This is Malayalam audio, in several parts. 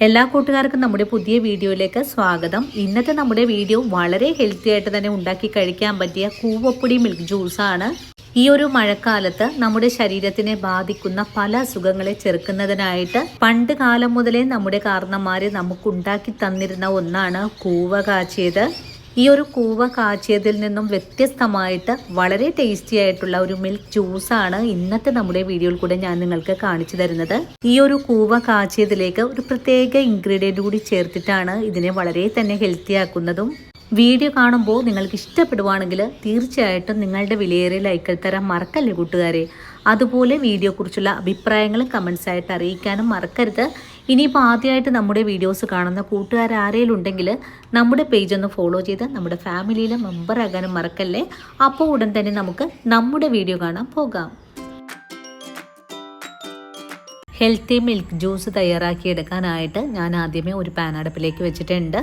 എല്ലാ കൂട്ടുകാർക്കും നമ്മുടെ പുതിയ വീഡിയോയിലേക്ക് സ്വാഗതം. ഇന്നത്തെ നമ്മുടെ വീഡിയോ വളരെ ഹെൽത്തി ആയിട്ട് തന്നെ ഉണ്ടാക്കി കഴിക്കാൻ പറ്റിയ കൂവപ്പൊടി മിൽക്ക് ജ്യൂസാണ്. ഈ ഒരു മഴക്കാലത്ത് നമ്മുടെ ശരീരത്തിനെ ബാധിക്കുന്ന പല അസുഖങ്ങളെ ചെറുക്കുന്നതിനായിട്ട് പണ്ട് കാലം മുതലേ നമ്മുടെ കാരണന്മാര് നമുക്ക് ഉണ്ടാക്കി തന്നിരുന്ന ഒന്നാണ് കൂവ കാച്ചിയത്. ഈ ഒരു കൂവ കാച്ചിയതിൽ നിന്നും വ്യത്യസ്തമായിട്ട് വളരെ ടേസ്റ്റി ആയിട്ടുള്ള ഒരു മിൽക്ക് ജ്യൂസാണ് ഇന്നത്തെ നമ്മുടെ വീഡിയോയിൽ കൂടെ ഞാൻ നിങ്ങൾക്ക് കാണിച്ചു തരുന്നത്. ഈ ഒരു കൂവ കാച്ചിയതിലേക്ക് ഒരു പ്രത്യേക ഇൻഗ്രീഡിയൻ്റ് കൂടി ചേർത്തിട്ടാണ് ഇതിനെ വളരെ തന്നെ ഹെൽത്തി ആക്കുന്നതും. വീഡിയോ കാണുമ്പോൾ നിങ്ങൾക്ക് ഇഷ്ടപ്പെടുവാണെങ്കിൽ തീർച്ചയായിട്ടും നിങ്ങളുടെ വിലയേറിയ ലൈക്കുകൾ തരാൻ മറക്കല്ലേ കൂട്ടുകാരെ. അതുപോലെ വീഡിയോയെക്കുറിച്ചുള്ള അഭിപ്രായങ്ങളും കമൻസ് ആയിട്ട് അറിയിക്കാനും മറക്കരുത്. ഇനിയിപ്പോൾ ആദ്യമായിട്ട് നമ്മുടെ വീഡിയോസ് കാണുന്ന കൂട്ടുകാർ ആരെങ്കിലും ഉണ്ടെങ്കിൽ നമ്മുടെ പേജ് ഒന്ന് ഫോളോ ചെയ്ത് നമ്മുടെ ഫാമിലിയിലെ മെമ്പർ ആകാനും മറക്കല്ലേ. അപ്പോൾ ഉടൻ തന്നെ നമുക്ക് നമ്മുടെ വീഡിയോ കാണാൻ പോകാം. ഹെൽത്തി മിൽക്ക് ജ്യൂസ് തയ്യാറാക്കിയെടുക്കാനായിട്ട് ഞാൻ ആദ്യമേ ഒരു പാൻ അടുപ്പിലേക്ക് വെച്ചിട്ടുണ്ട്.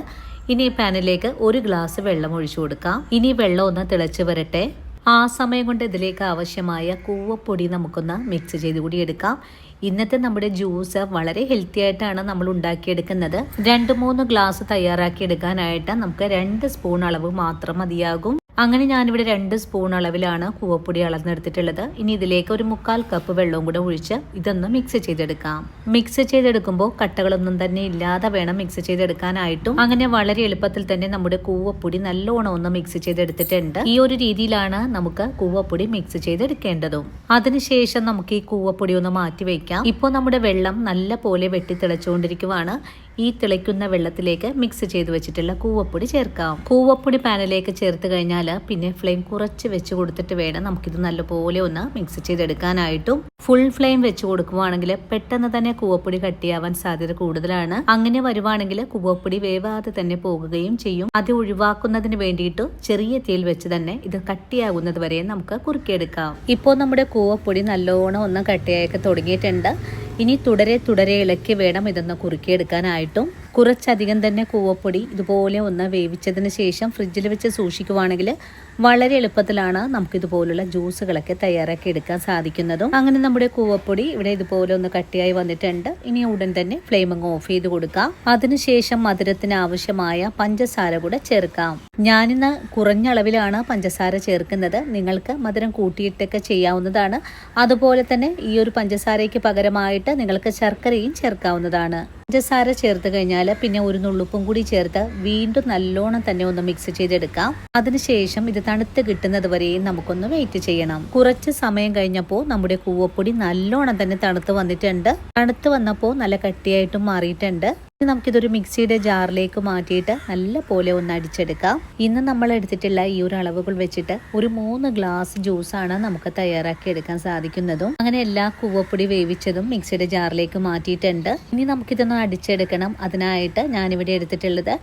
ഇനി ഈ പാനിലേക്ക് ഒരു ഗ്ലാസ് വെള്ളം ഒഴിച്ചു കൊടുക്കാം. ഇനി വെള്ളം ഒന്ന് തിളച്ച് വരട്ടെ. ആ സമയം കൊണ്ട് ഇതിലേക്ക് ആവശ്യമായ കൂവപ്പൊടി നമുക്കൊന്ന് മിക്സ് ചെയ്ത് കൂടി എടുക്കാം. ഇന്നത്തെ നമ്മുടെ ജ്യൂസ് വളരെ ഹെൽത്തി ആയിട്ടാണ് നമ്മൾ ഉണ്ടാക്കിയെടുക്കുന്നത്. 2-3 ഗ്ലാസ് തയ്യാറാക്കിയെടുക്കാനായിട്ട് നമുക്ക് 2 സ്പൂൺ അളവ് മാത്രം മതിയാകും. അങ്ങനെ ഞാനിവിടെ 2 സ്പൂൺ അളവിലാണ് കൂവപ്പൊടി അളന്നെടുത്തിട്ടുള്ളത്. ഇനി ഇതിലേക്ക് ഒരു 1/4 കപ്പ് വെള്ളവും കൂടെ ഒഴിച്ച് ഇതൊന്ന് മിക്സ് ചെയ്തെടുക്കാം. മിക്സ് ചെയ്തെടുക്കുമ്പോൾ കട്ടകളൊന്നും തന്നെ ഇല്ലാതെ വേണം മിക്സ് ചെയ്തെടുക്കാനായിട്ടും. അങ്ങനെ വളരെ എളുപ്പത്തിൽ തന്നെ നമ്മുടെ കൂവപ്പൊടി നല്ലോണം ഒന്ന് മിക്സ് ചെയ്തെടുത്തിട്ടുണ്ട്. ഈ ഒരു രീതിയിലാണ് നമുക്ക് കൂവപ്പൊടി മിക്സ് ചെയ്തെടുക്കേണ്ടതും. അതിനുശേഷം നമുക്ക് ഈ കൂവപ്പൊടി ഒന്ന് മാറ്റി വയ്ക്കാം. ഇപ്പോൾ നമ്മുടെ വെള്ളം നല്ല പോലെ വെട്ടി തിളച്ചുകൊണ്ടിരിക്കുവാണ്. ഈ തിളയ്ക്കുന്ന വെള്ളത്തിലേക്ക് മിക്സ് ചെയ്ത് വെച്ചിട്ടുള്ള കൂവപ്പൊടി ചേർക്കാം. കൂവപ്പൊടി പാനിലേക്ക് ചേർത്ത് കഴിഞ്ഞാൽ പിന്നെ ഫ്ലെയിം കുറച്ച് വെച്ച് കൊടുത്തിട്ട് വേണം നമുക്കിത് നല്ലപോലെ ഒന്ന് മിക്സ് ചെയ്തെടുക്കാനായിട്ടും. ഫുൾ ഫ്ലെയിം വെച്ച് കൊടുക്കുവാണെങ്കിൽ പെട്ടെന്ന് തന്നെ കൂവപ്പൊടി കട്ടിയാവാൻ സാധ്യത കൂടുതലാണ്. അങ്ങനെ വരുവാണെങ്കിൽ കൂവപ്പൊടി വേവാതെ തന്നെ പോകുകയും ചെയ്യും. അത് ഒഴിവാക്കുന്നതിന് വേണ്ടിയിട്ട് ചെറിയ തീയിൽ വെച്ച് തന്നെ ഇത് കട്ടിയാകുന്നത് വരെ നമുക്ക് കുറുക്കിയെടുക്കാം. ഇപ്പോൾ നമ്മുടെ കൂവപ്പൊടി നല്ലോണം ഒന്ന് കട്ടിയായൊക്കെ തുടങ്ങിയിട്ടുണ്ട്. ഇനി തുടരെ ഇളക്കി വേണം ഇതൊന്ന് കുറുക്കിയെടുക്കാനായിട്ടും. കുറച്ചധികം തന്നെ കൂവപ്പൊടി ഇതുപോലെ ഒന്ന് വേവിച്ചതിന് ശേഷം ഫ്രിഡ്ജിൽ വെച്ച് സൂക്ഷിക്കുവാണെങ്കിൽ വളരെ എളുപ്പത്തിലാണ് നമുക്കിതുപോലുള്ള ജ്യൂസുകളൊക്കെ തയ്യാറാക്കി എടുക്കാൻ സാധിക്കുന്നതും. അങ്ങനെ നമ്മുടെ കൂവപ്പൊടി ഇവിടെ ഇതുപോലെ ഒന്ന് കട്ടിയായി വന്നിട്ടുണ്ട്. ഇനി ഉടൻ തന്നെ ഫ്ലെയിം അങ്ങ് ഓഫ് ചെയ്ത് കൊടുക്കാം. അതിനുശേഷം മധുരത്തിന് ആവശ്യമായ പഞ്ചസാര കൂടെ ചേർക്കാം. ഞാനിന്ന് കുറഞ്ഞ അളവിലാണ് പഞ്ചസാര ചേർക്കുന്നത്. നിങ്ങൾക്ക് മധുരം കൂട്ടിയിട്ടൊക്കെ ചെയ്യാവുന്നതാണ്. അതുപോലെ തന്നെ ഈ ഒരു പഞ്ചസാരയ്ക്ക് പകരമായിട്ട് നിങ്ങൾക്ക് ശർക്കരയും ചേർക്കാവുന്നതാണ്. പഞ്ചസാര ചേർത്ത് കഴിഞ്ഞാൽ പിന്നെ ഒരു നുള്ളുപ്പും കൂടി ചേർത്ത് വീണ്ടും നല്ലോണം തന്നെ ഒന്ന് മിക്സ് ചെയ്തെടുക്കാം. അതിനുശേഷം ഇത് തണുത്ത് കിട്ടുന്നത് വരെയും നമുക്കൊന്ന് വെയിറ്റ് ചെയ്യണം. കുറച്ച് സമയം കഴിഞ്ഞപ്പോൾ നമ്മുടെ കൂവപ്പൊടി നല്ലോണം തന്നെ തണുത്ത് വന്നിട്ടുണ്ട്. തണുത്ത് വന്നപ്പോൾ നല്ല കട്ടിയായിട്ടും മാറിയിട്ടുണ്ട്. നമുക്കിതൊരു മിക്സിയുടെ ജാറിലേക്ക് മാറ്റിയിട്ട് നല്ല പോലെ ഒന്ന് അടിച്ചെടുക്കാം. ഇന്ന് നമ്മൾ എടുത്തിട്ടുള്ള ഈ ഒരു അളവുകൾ വെച്ചിട്ട് ഒരു 3 ഗ്ലാസ് ജ്യൂസാണ് നമുക്ക് തയ്യാറാക്കി എടുക്കാൻ സാധിക്കുന്നതും. അങ്ങനെ എല്ലാ കൂവപ്പൊടി വേവിച്ചതും മിക്സിയുടെ ജാറിലേക്ക് മാറ്റിയിട്ടുണ്ട്. ഇനി നമുക്കിതൊന്ന് അടിച്ചെടുക്കണം. അതിനായിട്ട് ഞാനിവിടെ എടുത്തിട്ടുള്ളത്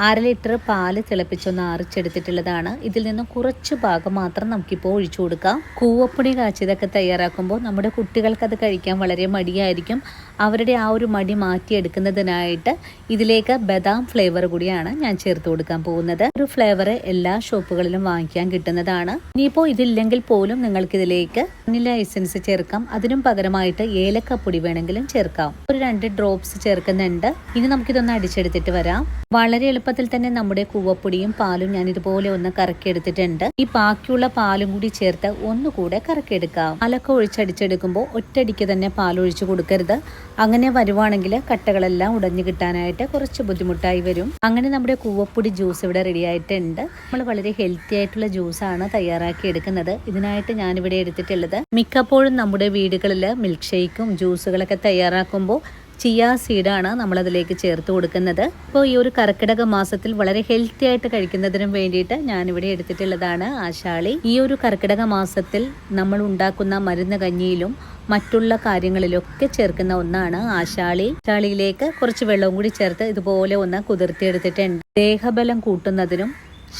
1/2 ലിറ്റർ പാല് തിളപ്പിച്ചൊന്ന് ആറിച്ചെടുത്തിട്ടുള്ളതാണ്. ഇതിൽ നിന്ന് കുറച്ച് ഭാഗം മാത്രം നമുക്കിപ്പോൾ ഒഴിച്ചു കൊടുക്കാം. കൂവപ്പൊടി കാച്ചിയതൊക്കെ തയ്യാറാക്കുമ്പോൾ നമ്മുടെ കുട്ടികൾക്ക് അത് കഴിക്കാൻ വളരെ മടിയായിരിക്കും. അവരുടെ ആ ഒരു മടി മാറ്റിയെടുക്കുന്നതിനായിട്ട് ഇതിലേക്ക് ബദാം ഫ്ലേവർ കൂടിയാണ് ഞാൻ ചേർത്ത് കൊടുക്കാൻ പോകുന്നത്. ഒരു ഫ്ലേവർ എല്ലാ ഷോപ്പുകളിലും വാങ്ങിക്കാൻ കിട്ടുന്നതാണ്. ഇനിയിപ്പോൾ ഇതില്ലെങ്കിൽ പോലും നിങ്ങൾക്ക് ഇതിലേക്ക് വനില എസൻസ് ചേർക്കാം. അതിനും പകരമായിട്ട് ഏലക്കപ്പൊടി വേണമെങ്കിലും ചേർക്കാം. ഒരു 2 ഡ്രോപ്സ് ചേർക്കുന്നുണ്ട്. ഇനി നമുക്കിതൊന്ന് അടിച്ചെടുത്തിട്ട് വരാം. വളരെ എളുപ്പത്തിൽ തന്നെ നമ്മുടെ കൂവപ്പൊടിയും പാലും ഞാൻ ഇതുപോലെ ഒന്ന് കറക്കിയെടുത്തിട്ടുണ്ട്. ഈ ബാക്കിയുള്ള പാലും കൂടി ചേർത്ത് ഒന്നുകൂടെ കറക്കിയെടുക്കാം. പാലൊക്കെ ഒഴിച്ചടിച്ചെടുക്കുമ്പോൾ ഒറ്റയടിക്ക് തന്നെ പാലൊഴിച്ച് കൊടുക്കരുത്. അങ്ങനെ വരുവാണെങ്കിൽ കട്ടകളെല്ലാം ഉടഞ്ഞു കിട്ടാനായിട്ട് കുറച്ച് ബുദ്ധിമുട്ടായി വരും. അങ്ങനെ നമ്മുടെ കൂവപ്പൊടി ജ്യൂസ് ഇവിടെ റെഡി ആയിട്ടുണ്ട്. നമ്മൾ വളരെ ഹെൽത്തി ആയിട്ടുള്ള ജ്യൂസാണ് തയ്യാറാക്കി എടുക്കുന്നത്. ഇതിനായിട്ട് ഞാനിവിടെ എടുത്തിട്ടുള്ളത് മിക്കപ്പോഴും നമ്മുടെ വീടുകളിൽ മിൽക്ക് ഷേക്കും ജ്യൂസുകളൊക്കെ തയ്യാറാക്കുമ്പോൾ ചിയ സീഡാണ് നമ്മളതിലേക്ക് ചേർത്ത് കൊടുക്കുന്നത്. ഇപ്പോൾ ഈ ഒരു കർക്കിടക മാസത്തിൽ വളരെ ഹെൽത്തി ആയിട്ട് കഴിക്കുന്നതിനും വേണ്ടിയിട്ട് ഞാനിവിടെ എടുത്തിട്ടുള്ളതാണ് ആശാളി. ഈ ഒരു കർക്കിടക മാസത്തിൽ നമ്മൾ ഉണ്ടാക്കുന്ന മരുന്ന് കഞ്ഞിയിലും മറ്റുള്ള കാര്യങ്ങളിലൊക്കെ ചേർക്കുന്ന ഒന്നാണ് ആശാളി. ആശാളിയിലേക്ക് കുറച്ച് വെള്ളവും കൂടി ചേർത്ത് ഇതുപോലെ ഒന്ന് കുതിർത്തിയെടുത്തിട്ടുണ്ട്. ദേഹബലം കൂട്ടുന്നതിനും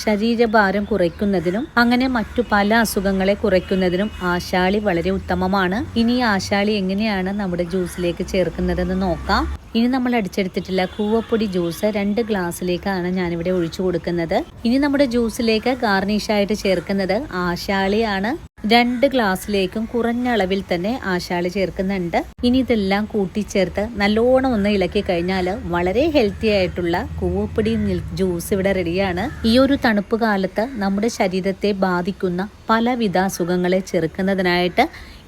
ശരീരഭാരം കുറയ്ക്കുന്നതിനും അങ്ങനെ മറ്റു പല അസുഖങ്ങളെ കുറയ്ക്കുന്നതിനും ആശാളി വളരെ ഉത്തമമാണ്. ഇനി ആശാളി എങ്ങനെയാണ് നമ്മുടെ ജ്യൂസിലേക്ക് ചേർക്കുന്നതെന്ന് നോക്കാം. ഇനി നമ്മൾ അടിച്ചെടുത്തിട്ടുള്ള കൂവപ്പൊടി ജ്യൂസ് 2 ഗ്ലാസ്സിലേക്കാണ് ഞാനിവിടെ ഒഴിച്ചു കൊടുക്കുന്നത്. ഇനി നമ്മുടെ ജ്യൂസിലേക്ക് ഗാർണിഷായിട്ട് ചേർക്കുന്നത് ആശാളിയാണ്. 2 ഗ്ലാസ്സിലേക്കും കുറഞ്ഞ അളവിൽ തന്നെ ആശാളി ചേർക്കുന്നുണ്ട്. ഇനി ഇതെല്ലാം കൂട്ടിച്ചേർത്ത് നല്ലോണം ഒന്ന് ഇളക്കി കഴിഞ്ഞാൽ വളരെ ഹെൽത്തി ആയിട്ടുള്ള കൂവപ്പൊടി മിൽക്ക് ജ്യൂസ് ഇവിടെ റെഡിയാണ്. ഈ ഒരു തണുപ്പ് കാലത്ത് നമ്മുടെ ശരീരത്തെ ബാധിക്കുന്ന പലവിധ അസുഖങ്ങളെ ചെറുക്കുന്നതിനായിട്ട്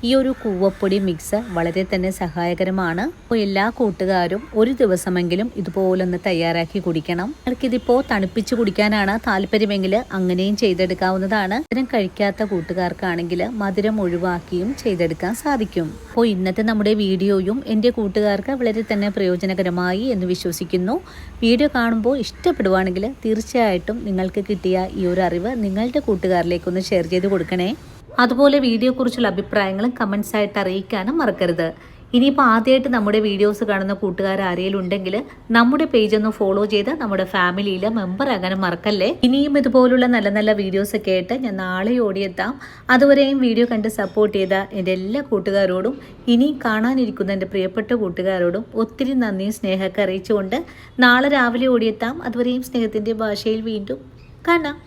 ഈ ഒരു കൂവപ്പൊടി മിക്സ് വളരെ തന്നെ സഹായകരമാണ്. അപ്പോൾ എല്ലാ കൂട്ടുകാരും ഒരു ദിവസമെങ്കിലും ഇതുപോലൊന്ന് തയ്യാറാക്കി കുടിക്കണം. നിങ്ങൾക്കിതിപ്പോൾ തണുപ്പിച്ച് കുടിക്കാനാണ് താല്പര്യമെങ്കിൽ അങ്ങനെയും ചെയ്തെടുക്കാവുന്നതാണ്. മധുരം കഴിക്കാത്ത കൂട്ടുകാർക്കാണെങ്കിൽ മധുരം ഒഴിവാക്കിയും ചെയ്തെടുക്കാൻ സാധിക്കും. അപ്പോൾ ഇന്നത്തെ നമ്മുടെ വീഡിയോയും എൻ്റെ കൂട്ടുകാർക്ക് വളരെ തന്നെ പ്രയോജനകരമായി എന്ന് വിശ്വസിക്കുന്നു. വീഡിയോ കാണുമ്പോൾ ഇഷ്ടപ്പെടുവാണെങ്കിൽ തീർച്ചയായിട്ടും നിങ്ങൾക്ക് കിട്ടിയ ഈ ഒരു അറിവ് നിങ്ങളുടെ കൂട്ടുകാരിലേക്കൊന്ന് ഷെയർ ചെയ്ത് കൊടുക്കണേ. അതുപോലെ വീഡിയോയെക്കുറിച്ചുള്ള അഭിപ്രായങ്ങളും കമൻസ് ആയിട്ട് അറിയിക്കാനും മറക്കരുത്. ഇനിയിപ്പോൾ ആദ്യമായിട്ട് നമ്മുടെ വീഡിയോസ് കാണുന്ന കൂട്ടുകാർ ആരെങ്കിലും ഉണ്ടെങ്കിൽ നമ്മുടെ പേജ് ഒന്ന് ഫോളോ ചെയ്ത് നമ്മുടെ ഫാമിലിയിൽ മെമ്പർ ആകാനും മറക്കല്ലേ. ഇനിയും ഇതുപോലുള്ള നല്ല നല്ല വീഡിയോസ് ഒക്കെ ആയിട്ട് ഞാൻ നാളെ ഓടിയെത്താം. അതുവരെയും വീഡിയോ കണ്ട് സപ്പോർട്ട് ചെയ്ത എൻ്റെ എല്ലാ കൂട്ടുകാരോടും ഇനി കാണാനിരിക്കുന്ന എൻ്റെ പ്രിയപ്പെട്ട കൂട്ടുകാരോടും ഒത്തിരി നന്ദിയും സ്നേഹമൊക്കെ അറിയിച്ചുകൊണ്ട് നാളെ രാവിലെ ഓടിയെത്താം. അതുവരെയും സ്നേഹത്തിൻ്റെ ഭാഷയിൽ വീണ്ടും കാണാം.